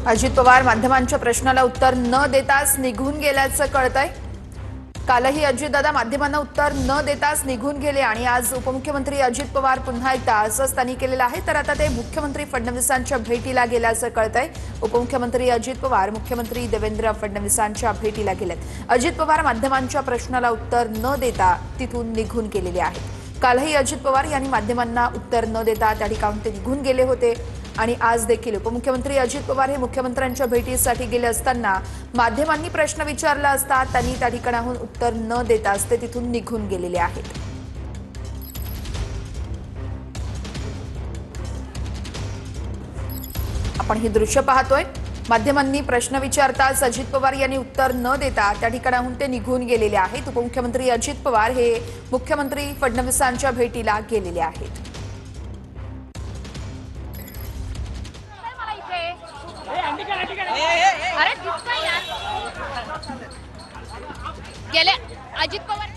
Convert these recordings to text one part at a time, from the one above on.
अजित पवार माध्यमांच्या प्रश्नाला उत्तर न देताच निघून गेल्याचं कळतंय। कालही अजितदादा माध्यमांना उत्तर न देताच निघून गेले आणि आज उपमुख्यमंत्री अजित पवार पुन्हा एकदा असंच त्यांनी केलेलं आहे। तर आता ते मुख्यमंत्री फडणवीसांच्या भेटीला गेल्याचं कळतंय। उपमुख्यमंत्री अजित पवार मुख्यमंत्री देवेंद्र फडणवीसांच्या भेटीला गेलेत। अजित पवार माध्यमांच्या प्रश्नाला उत्तर न देता तिथून निघून गेलेले आहेत। कालही अजित पवार यांनी माध्यमांना उत्तर न देता त्या ठिकाणून ते निघून गेले होते आणि आज देखील उपमुख्यमंत्री अजित पवार हे मुख्यमंत्र्यांच्या भेटीसाठी गेले असताना माध्यमांनी प्रश्न विचारला असता त्यांनी त्या ठिकाणाहून उत्तर न देताच ते तिथून निघून गेलेले आहेत। आपण ही दृश्य पाहतोय। माध्यमांनी प्रश्न विचारताच अजित पवार यांनी उत्तर न देता त्या ठिकाणाहून ते निघून गेलेले आहेत। उपमुख्यमंत्री अजित पवार हे मुख्यमंत्री फडणवीसांच्या भेटीला गेलेले आहेत। अजित पवार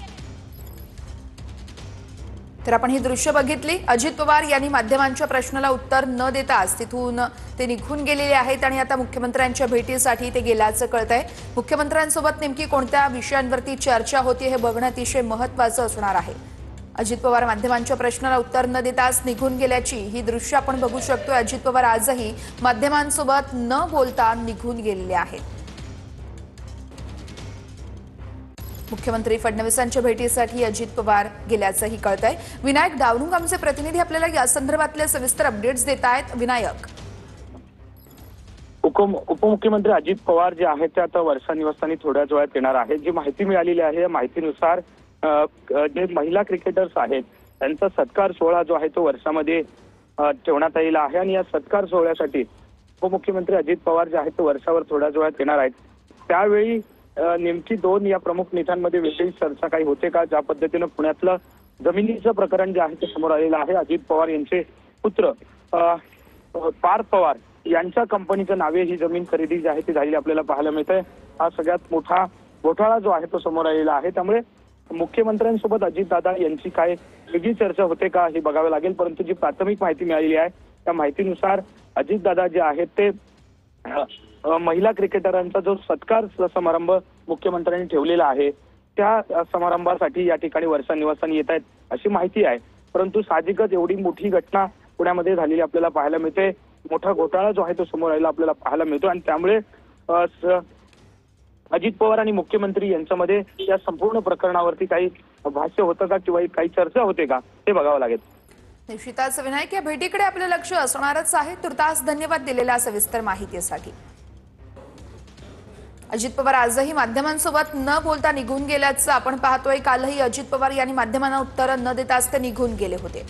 तर आपण ही दृश्य बघितली। अजित पवार यांनी माध्यमांच्या प्रश्नाला उत्तर न देताच तिथून ते निघून गेलेले आहेत आणि आता मुख्यमंत्र्यांच्या भेटीसाठी ते गेल्याचं कळतंय। मुख्यमंत्र्यांसोबत नेमकी कोणत्या विषयांवरती चर्चा होती हे बघणं अतिशय महत्त्वाचं असणार आहे। अजित पवार माध्यमांच्या प्रश्नाला उत्तर न देताच निघून गेल्याची ही दृश्य आपण बघू शकतो। अजित पवार आजही माध्यमांसोबत न बोलता निघून गेलेले आहेत। मुख्यमंत्री फडणवीसांच्या भेटीसाठी अजित पवार गेल्याचंही कळतंय। विनायक दावणुंग आमचे प्रतिनिधी आपल्याला या संदर्भातले सविस्तर अपडेट्स देत आहेत। विनायक, उपमुख्यमंत्री अजित पवार जे आहेत ते आता वर्षा निवासस्थानी थोड्याच वेळात येणार आहेत। जी माहिती मिळालेली आहे या माहितीनुसार जे महिला क्रिकेटर्स आहेत त्यांचा सत्कार सोहळा जो आहे तो वर्षामध्ये ठेवण्यात आलेला आहे आणि या सत्कार सोहळ्यासाठी उपमुख्यमंत्री अजित पवार जे आहेत ते वर्षावर थोड्याच वेळात येणार आहेत। त्यावेळी नेमकी दोन या प्रमुख नेत्यांमध्ये वेगळी चर्चा काही होते का? ज्या पद्धतीनं पुण्यातलं जमिनीचं प्रकरण जे आहे ते समोर आलेलं आहे। अजित पवार यांचे पुत्र पार्थ पवार यांच्या कंपनीच्या नावे ही जमीन खरेदी जी आहे ती झालेली आपल्याला पाहायला मिळते। हा सगळ्यात मोठा घोटाळा जो आहे तो समोर आलेला आहे। त्यामुळे मुख्यमंत्र्यांसोबत अजितदादा यांची काय वेगळी चर्चा होते का हे बघावे लागेल। परंतु जी प्राथमिक माहिती मिळालेली आहे त्या माहितीनुसार अजितदादा जे आहेत ते महिला क्रिकेटरांचा जो सत्कार समारंभ मुख्यमंत्र्यांनी ठेवलेला आहे त्या समारंभासाठी या ठिकाणी वर्षा निवासस्थानी येत आहेत अशी माहिती आहे। परंतु साहजिकच एवढी मोठी घटना पुण्यामध्ये झालेली आपल्याला पाहायला मिळते। मोठा घोटाळा जो आहे तो समोर आलेला आपल्याला पाहायला मिळतो आणि त्यामुळे अजित पवार आणि मुख्यमंत्री यांच्यामध्ये या संपूर्ण प्रकरणावरती काही भाष्य होतं का किंवा काही चर्चा होते का हे बघावं लागेल। निश्चितच विनायक, या भेटीकडे आपलं लक्ष असणारच आहे। तुर्तास धन्यवाद दिलेल्या सविस्तर माहितीसाठी। अजित पवार आजही माध्यमांसोबत न बोलता निघून गेल्याचं आपण पाहतोय। कालही अजित पवार यांनी माध्यमांना उत्तर न देताच ते निघून गेले होते।